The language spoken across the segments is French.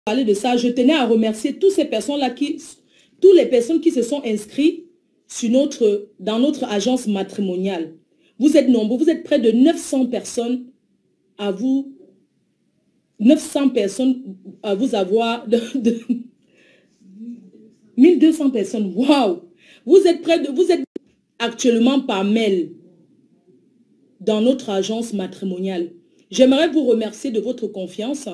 Parler de ça, je tenais à remercier toutes ces personnes-là toutes les personnes qui se sont inscrites sur dans notre agence matrimoniale. Vous êtes nombreux, vous êtes près de 900 personnes à vous 900 personnes à vous avoir 1200 personnes. Waouh! Vous êtes actuellement par mail dans notre agence matrimoniale. J'aimerais vous remercier de votre confiance,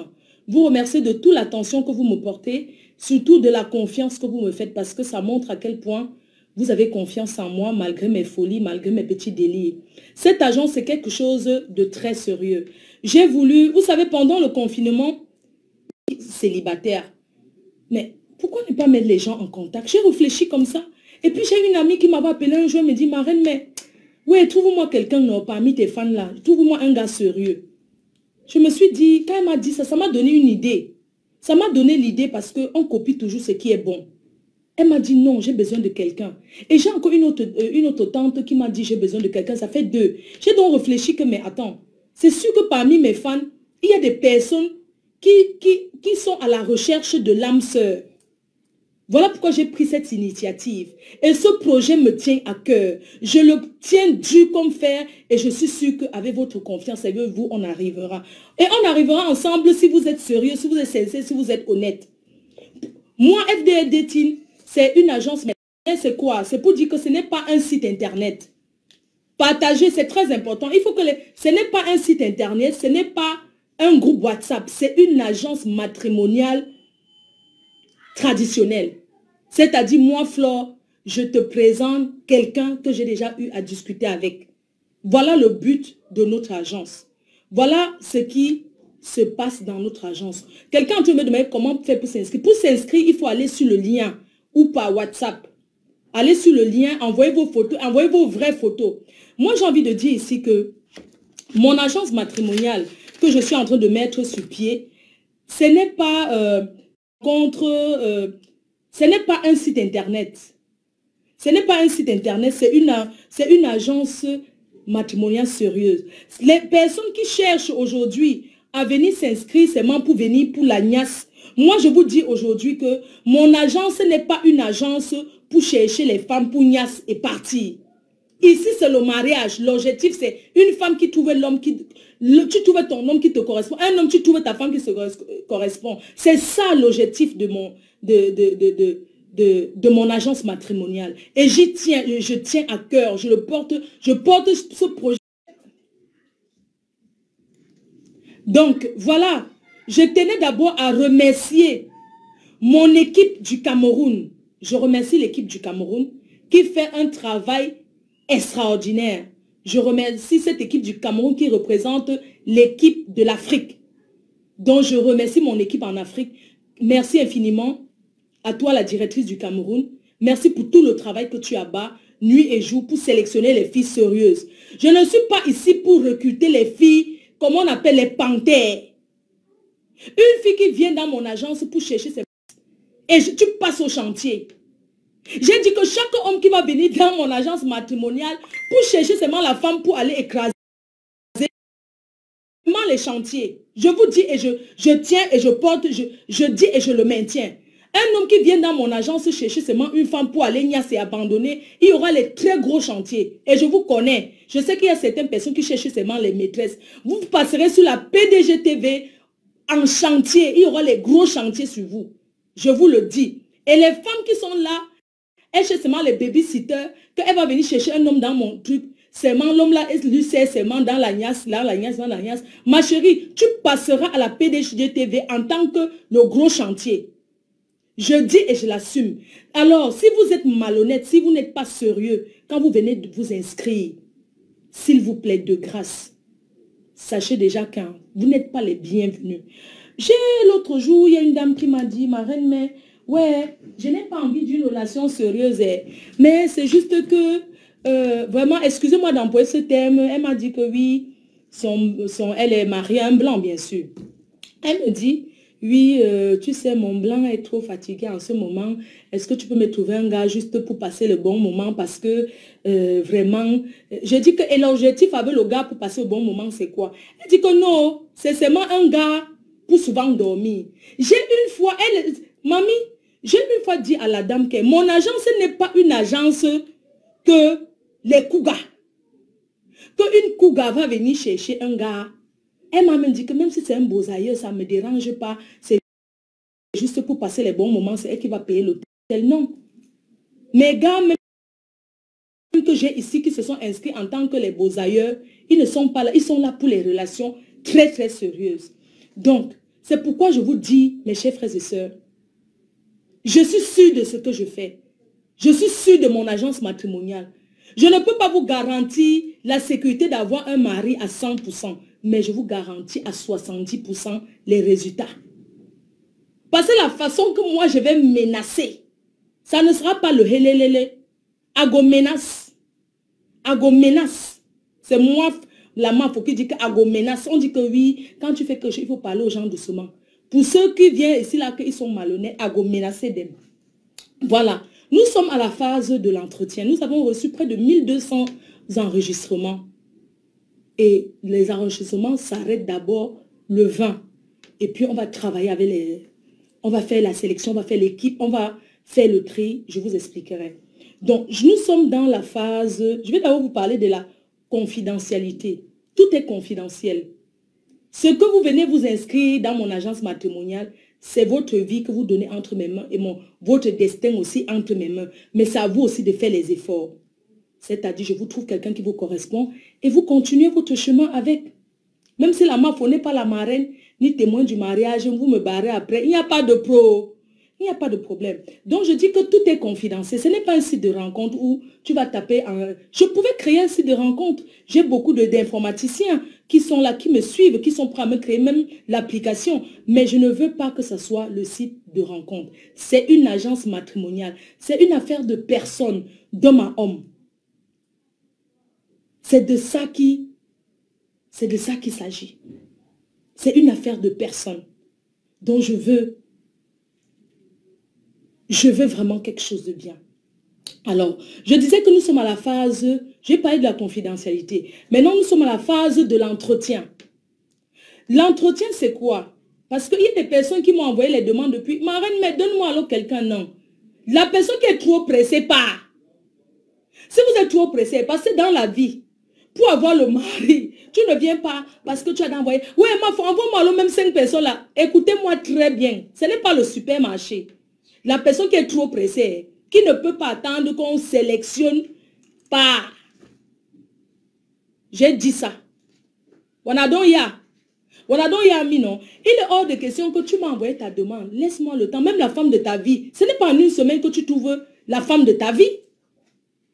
vous remercier de toute l'attention que vous me portez, surtout de la confiance que vous me faites parce que ça montre à quel point vous avez confiance en moi malgré mes folies, malgré mes petits délires. Cette agence, c'est quelque chose de très sérieux. J'ai voulu, vous savez, pendant le confinement, célibataire, mais pourquoi ne pas mettre les gens en contact? J'ai réfléchi comme ça. Et puis j'ai une amie qui m'avait appelé un jour, elle me dit, Marraine, mais ouais, trouve-moi quelqu'un parmi tes fans là, trouve-moi un gars sérieux. Je me suis dit, quand elle m'a dit ça, ça m'a donné une idée. Ça m'a donné l'idée parce qu'on copie toujours ce qui est bon. Elle m'a dit non, j'ai besoin de quelqu'un. Et j'ai encore une autre tante qui m'a dit j'ai besoin de quelqu'un, ça fait 2. J'ai donc réfléchi que, mais attends, c'est sûr que parmi mes fans, il y a des personnes qui sont à la recherche de l'âme sœur. Voilà pourquoi j'ai pris cette initiative. Et ce projet me tient à cœur. Je le tiens dur comme fer et je suis sûre qu'avec votre confiance, avec vous, on arrivera. Et on arrivera ensemble si vous êtes sérieux, si vous êtes sincère, si vous êtes honnête. Moi, FDLD Team, c'est une agence, mais c'est quoi? C'est pour dire que ce n'est pas un site internet. Partager, c'est très important. Il faut que ce n'est pas un site internet, ce n'est pas un groupe WhatsApp, c'est une agence matrimoniale traditionnelle. C'est-à-dire, moi, Flore, je te présente quelqu'un que j'ai déjà eu à discuter avec. Voilà le but de notre agence. Voilà ce qui se passe dans notre agence. Quelqu'un me demander comment faire pour s'inscrire. Pour s'inscrire, il faut aller sur le lien ou par WhatsApp. Allez sur le lien, envoyez vos photos, envoyez vos vraies photos. Moi, j'ai envie de dire ici que mon agence matrimoniale que je suis en train de mettre sur pied, ce n'est pas ce n'est pas un site internet. Ce n'est pas un site internet, c'est une agence matrimoniale sérieuse. Les personnes qui cherchent aujourd'hui à venir s'inscrire seulement pour venir pour la niasse. Moi, je vous dis aujourd'hui que mon agence n'est pas une agence pour chercher les femmes pour niasse et partir. Ici, c'est le mariage. L'objectif, c'est une femme qui trouve l'homme qui... Tu trouves ton homme qui te correspond. Un homme, tu trouves ta femme qui se correspond. C'est ça l'objectif de mon agence matrimoniale. Et j'y tiens, je tiens à cœur. Je porte ce projet. Donc, voilà. Je tenais d'abord à remercier mon équipe du Cameroun. Je remercie l'équipe du Cameroun qui fait un travail extraordinaire. Je remercie cette équipe du Cameroun qui représente l'équipe de l'Afrique. Donc, je remercie mon équipe en Afrique. Merci infiniment à toi, la directrice du Cameroun. Merci pour tout le travail que tu abats nuit et jour pour sélectionner les filles sérieuses. Je ne suis pas ici pour recruter les filles, comme on appelle les panthères. Une fille qui vient dans mon agence pour chercher ses... Et tu passes au chantier. J'ai dit que chaque homme qui va venir dans mon agence matrimoniale pour chercher seulement la femme pour aller écraser les chantiers. Je vous dis et je tiens et je porte, je dis et je le maintiens. Un homme qui vient dans mon agence chercher seulement une femme pour aller niasse et abandonner, il y aura les très gros chantiers. Et je vous connais. Je sais qu'il y a certaines personnes qui cherchent seulement les maîtresses. Vous passerez sur la PDG TV en chantier. Il y aura les gros chantiers sur vous. Je vous le dis. Et les femmes qui sont là, elles cherchent seulement les babysitters, qu'elle va venir chercher un homme dans mon truc. Seulement l'homme là, elle lui sert seulement dans la niasse, là, la niasse, dans la niasse. Ma chérie, tu passeras à la PDG TV en tant que le gros chantier. Je dis et je l'assume. Alors, si vous êtes malhonnête, si vous n'êtes pas sérieux, quand vous venez de vous inscrire, s'il vous plaît, de grâce, sachez déjà que vous n'êtes pas les bienvenus. L'autre jour, il y a une dame qui m'a dit, ma reine, mais ouais, je n'ai pas envie d'une relation sérieuse. Mais c'est juste que, vraiment, excusez-moi d'employer ce terme, elle m'a dit que oui, elle est mariée à un blanc, bien sûr. Elle me dit, oui, tu sais, mon blanc est trop fatigué en ce moment. Est-ce que tu peux me trouver un gars juste pour passer le bon moment? Parce que vraiment, je dis que l'objectif avec le gars pour passer le bon moment, c'est quoi? Elle dit que non, c'est seulement un gars pour souvent dormir. J'ai une fois, mamie, j'ai une fois dit à la dame que mon agence n'est pas une agence que les cougas. Qu'une couga va venir chercher un gars. Elle m'a même dit que même si c'est un beau ailleurs, ça ne me dérange pas. C'est juste pour passer les bons moments, c'est elle qui va payer l'hôtel. Non. Mes gars, même que j'ai ici, qui se sont inscrits en tant que les beaux ailleurs, ils ne sont pas là. Ils sont là pour les relations très, très sérieuses. Donc, c'est pourquoi je vous dis, mes chers frères et sœurs, je suis sûre de ce que je fais. Je suis sûre de mon agence matrimoniale. Je ne peux pas vous garantir la sécurité d'avoir un mari à 100%, mais je vous garantis à 70% les résultats. Parce que la façon que moi je vais menacer, ça ne sera pas le helelele. Ago menace. Ago menace. C'est moi, la mafia qui dit que ago menace. On dit que oui, quand tu fais quelque chose, il faut parler aux gens doucement. Pour ceux qui viennent ici, là, qu'ils sont malhonnêtes, ago menacer d'eux. Voilà. Nous sommes à la phase de l'entretien. Nous avons reçu près de 1200 enregistrements. Et les enregistrements s'arrêtent d'abord le 20. Et puis on va travailler avec les... On va faire la sélection, on va faire l'équipe, on va faire le tri. Je vous expliquerai. Donc, nous sommes dans la phase... Je vais d'abord vous parler de la confidentialité. Tout est confidentiel. Ce que vous venez vous inscrire dans mon agence matrimoniale, c'est votre vie que vous donnez entre mes mains et votre destin aussi entre mes mains. Mais c'est à vous aussi de faire les efforts. C'est-à-dire, je vous trouve quelqu'un qui vous correspond et vous continuez votre chemin avec. Même si la MAFO n'est pas la marraine, ni témoin du mariage, vous me barrez après. Il n'y a pas de pro. Il n'y a pas de problème. Donc, je dis que tout est confidentiel. Ce n'est pas un site de rencontre où tu vas taper en... Je pouvais créer un site de rencontre. J'ai beaucoup d'informaticiens qui sont là, qui me suivent, qui sont prêts à me créer même l'application. Mais je ne veux pas que ce soit le site de rencontre. C'est une agence matrimoniale. C'est une affaire de personne, d'homme à homme. C'est de ça qu'il s'agit. C'est une affaire de personne dont je veux vraiment quelque chose de bien. Alors, je disais que nous sommes à la phase, j'ai parlé de la confidentialité. Maintenant, nous sommes à la phase de l'entretien. L'entretien, c'est quoi? Parce qu'il y a des personnes qui m'ont envoyé les demandes depuis. Marraine, mais donne-moi alors quelqu'un, non. La personne qui est trop pressée, pas. Si vous êtes trop pressé, parce que dans la vie, pour avoir le mari, tu ne viens pas parce que tu as envoyé. Ouais, envoie-moi le même 5 personnes là. Écoutez-moi très bien. Ce n'est pas le supermarché. La personne qui est trop pressée, qui ne peut pas attendre qu'on sélectionne pas. J'ai dit ça. Wanadon-ya, non. Il est hors de question que tu m'as envoyé ta demande. Laisse-moi le temps. Même la femme de ta vie. Ce n'est pas en une semaine que tu trouves la femme de ta vie.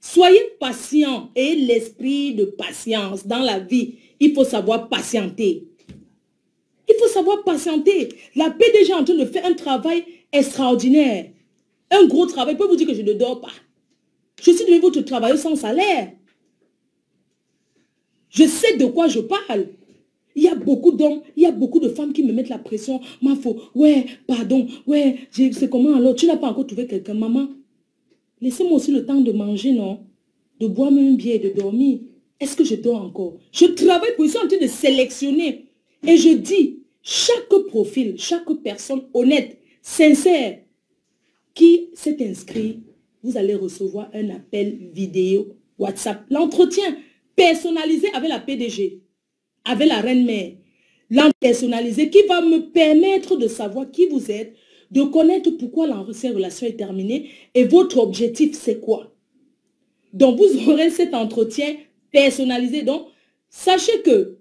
Soyez patient et l'esprit de patience dans la vie. Il faut savoir patienter. Il faut savoir patienter. La PDG est en train de faire un travail extraordinaire. Un gros travail. Je peux vous dire que je ne dors pas. Je suis devenue votre travailleuse sans salaire. Je sais de quoi je parle. Il y a beaucoup d'hommes, il y a beaucoup de femmes qui me mettent la pression. Mafo, ouais, pardon, ouais, c'est comment alors? Tu n'as pas encore trouvé quelqu'un, maman? Laissez-moi aussi le temps de manger, non? De boire même bien et de dormir. Est-ce que je dors encore? Je travaille pour, je suis en train de sélectionner. Et je dis, chaque profil, chaque personne honnête, sincère, qui s'est inscrit, vous allez recevoir un appel vidéo WhatsApp. L'entretien personnalisé avec la PDG, avec la reine-mère. L'entretien personnalisé qui va me permettre de savoir qui vous êtes, de connaître pourquoi cette relation est terminée et votre objectif c'est quoi. Donc vous aurez cet entretien personnalisé. Donc sachez que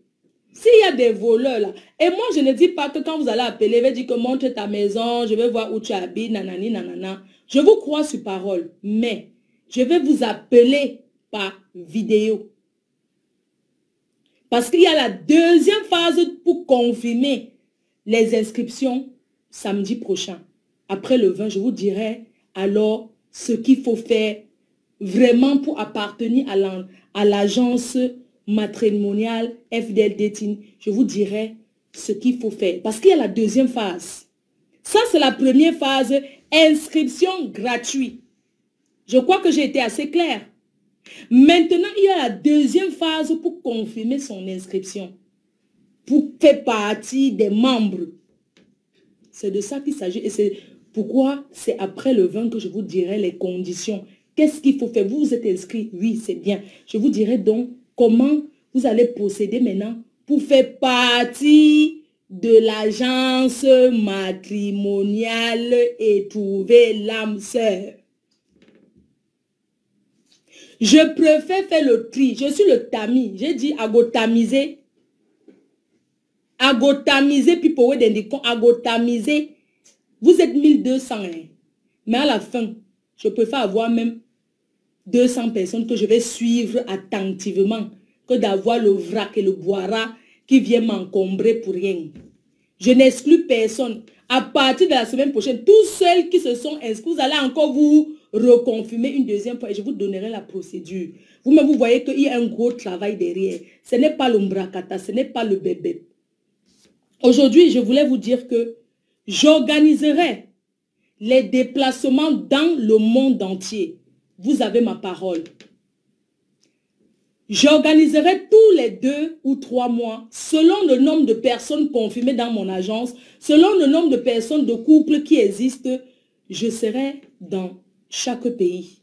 s'il y a des voleurs là, et moi je ne dis pas que quand vous allez appeler, je vais dire que montre ta maison, je vais voir où tu habites, nanani, nanana. Je vous crois sur parole, mais je vais vous appeler par vidéo. Parce qu'il y a la deuxième phase pour confirmer les inscriptions samedi prochain. Après le 20, je vous dirai alors ce qu'il faut faire vraiment pour appartenir à l'agence matrimoniale FDL Dating. Je vous dirai ce qu'il faut faire. Parce qu'il y a la deuxième phase. Ça, c'est la première phase, inscription gratuite. Je crois que j'ai été assez claire. Maintenant, il y a la deuxième phase pour confirmer son inscription. Pour faire partie des membres. C'est de ça qu'il s'agit. Et c'est pourquoi c'est après le 20 que je vous dirai les conditions. Qu'est-ce qu'il faut faire? Vous vous êtes inscrit? Oui, c'est bien. Je vous dirai donc comment vous allez procéder maintenant pour faire partie de l'agence matrimoniale et trouver l'âme sœur. Je préfère faire le tri. Je suis le tamis. J'ai dit agotamiser. Agotamiser, puis pour agotamiser. Vous êtes 1200. Hein. Mais à la fin, je préfère avoir même 200 personnes que je vais suivre attentivement que d'avoir le vrac et le boira qui viennent m'encombrer pour rien. Je n'exclus personne. À partir de la semaine prochaine, tous ceux qui se sont inscrits, vous allez encore vous reconfirmer une deuxième fois et je vous donnerai la procédure. Vous-même, vous voyez qu'il y a un gros travail derrière. Ce n'est pas l'ombrakata, ce n'est pas le bébé. Aujourd'hui, je voulais vous dire que j'organiserai les déplacements dans le monde entier. Vous avez ma parole. J'organiserai tous les 2 ou 3 mois, selon le nombre de personnes confirmées dans mon agence, selon le nombre de personnes de couples qui existent, je serai dans chaque pays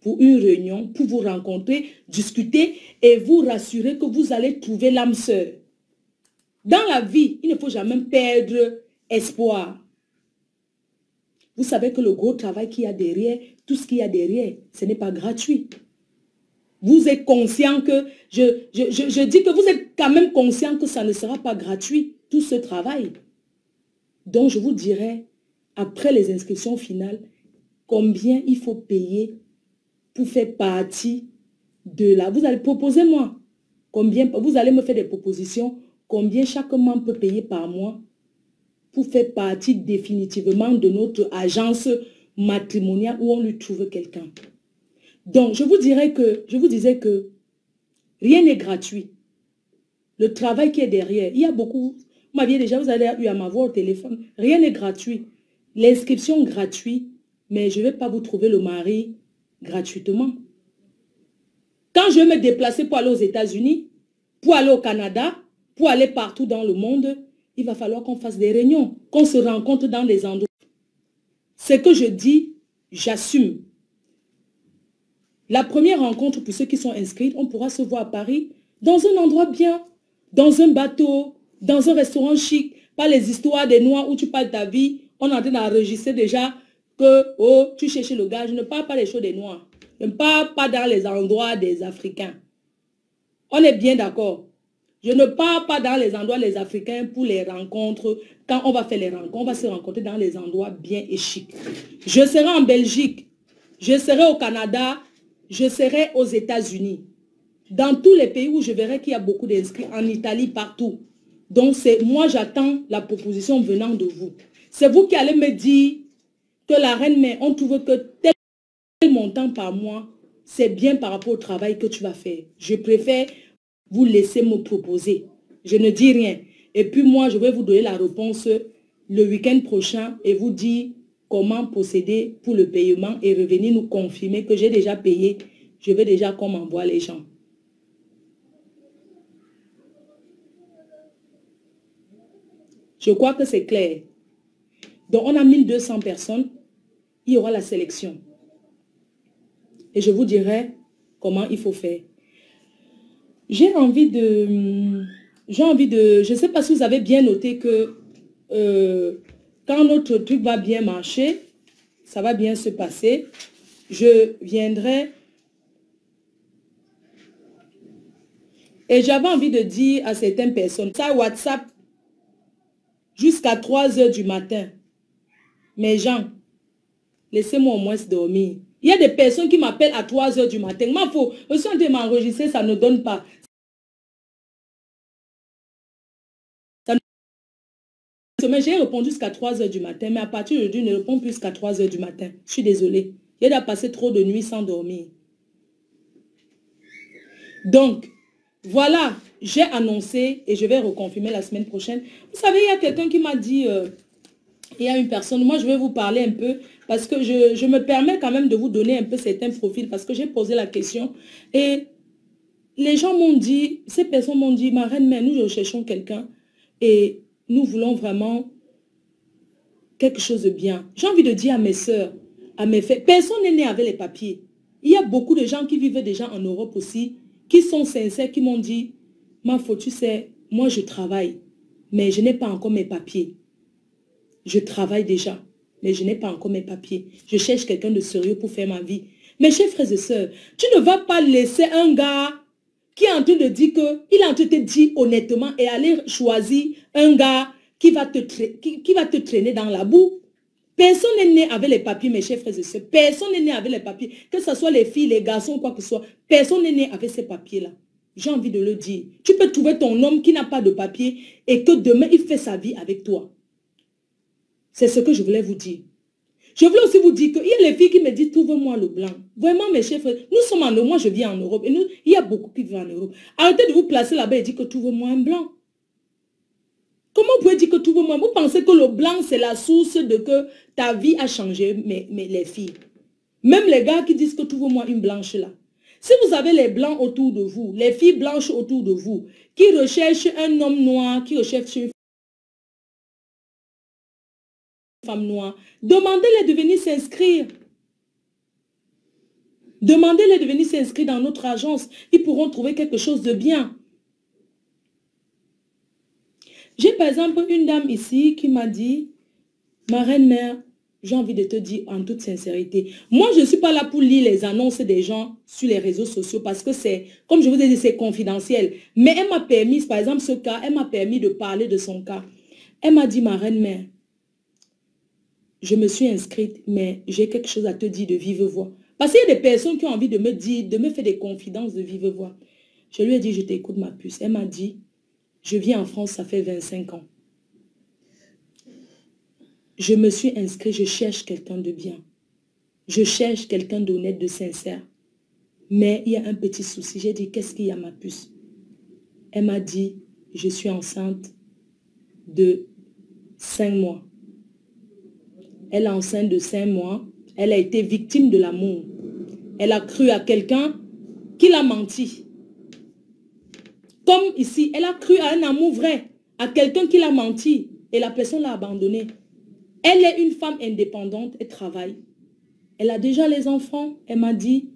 pour une réunion, pour vous rencontrer, discuter et vous rassurer que vous allez trouver l'âme sœur. Dans la vie, il ne faut jamais perdre espoir. Vous savez que le gros travail qu'il y a derrière, tout ce qu'il y a derrière, ce n'est pas gratuit. Vous êtes conscient que, je dis que vous êtes quand même conscient que ça ne sera pas gratuit, tout ce travail. Donc je vous dirai, après les inscriptions finales, combien il faut payer pour faire partie de là. Vous allez proposer moi, combien, vous allez me faire des propositions, combien chaque membre peut payer par mois pour faire partie définitivement de notre agence matrimoniale où on lui trouve quelqu'un. Donc, je vous disais que rien n'est gratuit. Le travail qui est derrière, il y a beaucoup, vous m'aviez déjà, vous allez eu à m'avoir au téléphone, rien n'est gratuit. L'inscription gratuite, mais je ne vais pas vous trouver le mari gratuitement. Quand je vais me déplacer pour aller aux États-Unis, pour aller au Canada, pour aller partout dans le monde, il va falloir qu'on fasse des réunions, qu'on se rencontre dans des endroits. Ce que je dis, j'assume. La première rencontre pour ceux qui sont inscrits, on pourra se voir à Paris, dans un endroit bien, dans un bateau, dans un restaurant chic, pas les histoires des Noirs où tu parles ta vie, on est en train d'enregistrer déjà que, oh, tu cherches le gars, je ne parle pas des choses des Noirs, je ne parle pas dans les endroits des Africains. On est bien d'accord. Je ne pars pas dans les endroits des Africains pour les rencontres. Quand on va faire les rencontres, on va se rencontrer dans les endroits bien et chics. Je serai en Belgique, je serai au Canada, je serai aux États-Unis. Dans tous les pays où je verrai qu'il y a beaucoup d'inscrits, en Italie, partout. Donc, moi, j'attends la proposition venant de vous. C'est vous qui allez me dire que la reine, mais on trouve que tel montant par mois, c'est bien par rapport au travail que tu vas faire. Je préfère vous laisser me proposer. Je ne dis rien. Et puis moi, je vais vous donner la réponse le week-end prochain et vous dire comment procéder pour le paiement et revenir nous confirmer que j'ai déjà payé. Je vais déjà qu'on m'envoie les gens. Je crois que c'est clair. Donc, on a 1200 personnes. Il y aura la sélection. Et je vous dirai comment il faut faire. J'ai envie de... Je ne sais pas si vous avez bien noté que quand notre truc va bien marcher, ça va bien se passer, je viendrai... Et j'avais envie de dire à certaines personnes, ça WhatsApp, jusqu'à 3 heures du matin. Mes gens, laissez-moi au moins dormir. Il y a des personnes qui m'appellent à 3 heures du matin. Mais il faut, le son de m'enregistrer, ça ne donne pas. J'ai répondu jusqu'à 3 heures du matin, mais à partir d'aujourd'hui, je ne réponds plus jusqu'à 3 heures du matin. Je suis désolée. J'ai déjà passé trop de nuits sans dormir. Donc, voilà, j'ai annoncé et je vais reconfirmer la semaine prochaine. Vous savez, il y a quelqu'un qui m'a dit, il y a une personne, moi je vais vous parler un peu parce que je me permets quand même de vous donner un peu certains profils parce que j'ai posé la question et les gens m'ont dit, ces personnes m'ont dit, ma reine, mais nous recherchons quelqu'un et nous voulons vraiment quelque chose de bien. J'ai envie de dire à mes sœurs, à mes frères, personne n'est né avec les papiers. Il y a beaucoup de gens qui vivent déjà en Europe aussi, qui sont sincères, qui m'ont dit, ma faute, tu sais, moi je travaille, mais je n'ai pas encore mes papiers. Je travaille déjà, mais je n'ai pas encore mes papiers. Je cherche quelqu'un de sérieux pour faire ma vie. Mes chers frères et sœurs, tu ne vas pas laisser un gars qui est en train de dire que, il est en train de te dire honnêtement et aller choisir un gars qui va te traîner dans la boue. Personne n'est né avec les papiers, mes chers frères et sœurs. Personne n'est né avec les papiers. Que ce soit les filles, les garçons, quoi que ce soit. Personne n'est né avec ces papiers-là. J'ai envie de le dire. Tu peux trouver ton homme qui n'a pas de papier et que demain, il fait sa vie avec toi. C'est ce que je voulais vous dire. Je voulais aussi vous dire qu'il y a les filles qui me disent, trouve-moi le blanc. Vraiment, mes chers frères, nous sommes en Europe, moi je vis en Europe. Et nous, il y a beaucoup qui vivent en Europe. Arrêtez de vous placer là-bas et dire que trouve-moi un blanc. Comment vous pouvez dire que trouve-moi? Vous pensez que le blanc, c'est la source de que ta vie a changé, mais les filles. Même les gars qui disent que trouve-moi une blanche là. Si vous avez les blancs autour de vous, les filles blanches autour de vous, qui recherchent un homme noir, qui recherchent une femme noire, demandez-les de venir s'inscrire. Demandez-les de venir s'inscrire dans notre agence. Ils pourront trouver quelque chose de bien. J'ai par exemple une dame ici qui m'a dit, ma reine-mère, j'ai envie de te dire en toute sincérité, moi je ne suis pas là pour lire les annonces des gens sur les réseaux sociaux parce que c'est, comme je vous ai dit, c'est confidentiel. Mais elle m'a permis, par exemple ce cas, elle m'a permis de parler de son cas. Elle m'a dit, ma reine-mère, je me suis inscrite, mais j'ai quelque chose à te dire de vive voix. Parce qu'il y a des personnes qui ont envie de me dire, de me faire des confidences de vive voix. Je lui ai dit, je t'écoute ma puce. Elle m'a dit, je vis en France, ça fait 25 ans. Je me suis inscrite, je cherche quelqu'un de bien. Je cherche quelqu'un d'honnête, de sincère. Mais il y a un petit souci. J'ai dit, qu'est-ce qu'il y a ma puce? Elle m'a dit, je suis enceinte de 5 mois. Elle est enceinte de 5 mois. Elle a été victime de l'amour. Elle a cru à quelqu'un qui l'a menti. Comme ici, elle a cru à un amour vrai, à quelqu'un qui l'a menti et la personne l'a abandonnée. Elle est une femme indépendante, elle travaille. Elle a déjà les enfants. Elle m'a dit,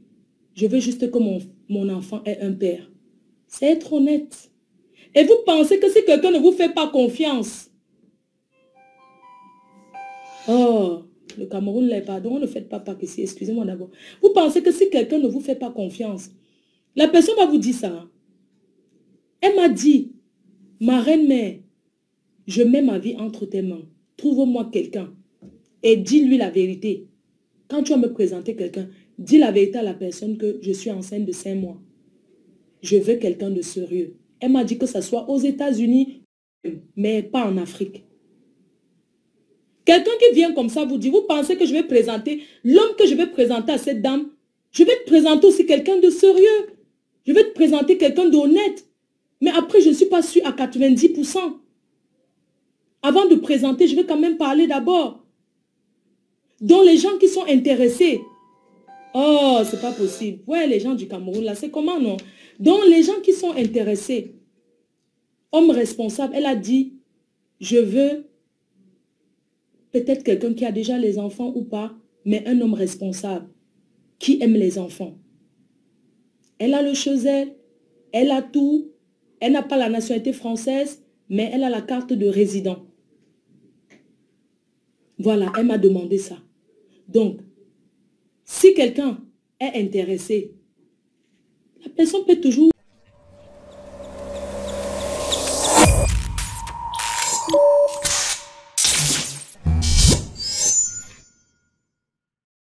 je veux juste que mon enfant ait un père. C'est être honnête. Et vous pensez que si quelqu'un ne vous fait pas confiance, oh, le Cameroun, là, pardon, ne faites pas ici, excusez-moi d'abord. Vous pensez que si quelqu'un ne vous fait pas confiance, la personne va vous dire ça. Elle m'a dit, ma reine-mère, je mets ma vie entre tes mains. Trouve-moi quelqu'un et dis-lui la vérité. Quand tu vas me présenter quelqu'un, dis la vérité à la personne que je suis enceinte de 5 mois. Je veux quelqu'un de sérieux. Elle m'a dit que ça soit aux États-Unis, mais pas en Afrique. Quelqu'un qui vient comme ça vous dit, vous pensez que je vais présenter, l'homme que je vais présenter à cette dame, je vais te présenter aussi quelqu'un de sérieux. Je vais te présenter quelqu'un d'honnête. Mais après, je ne suis pas sûre à 90%. Avant de présenter, je vais quand même parler d'abord. Donc, les gens qui sont intéressés. Oh, c'est pas possible. Ouais, les gens du Cameroun, là, c'est comment, non? Donc, les gens qui sont intéressés. Homme responsable, elle a dit, je veux peut-être quelqu'un qui a déjà les enfants ou pas, mais un homme responsable qui aime les enfants. Elle a le chez elle a tout. Elle n'a pas la nationalité française, mais elle a la carte de résident. Voilà, elle m'a demandé ça. Donc, si quelqu'un est intéressé, la personne peut toujours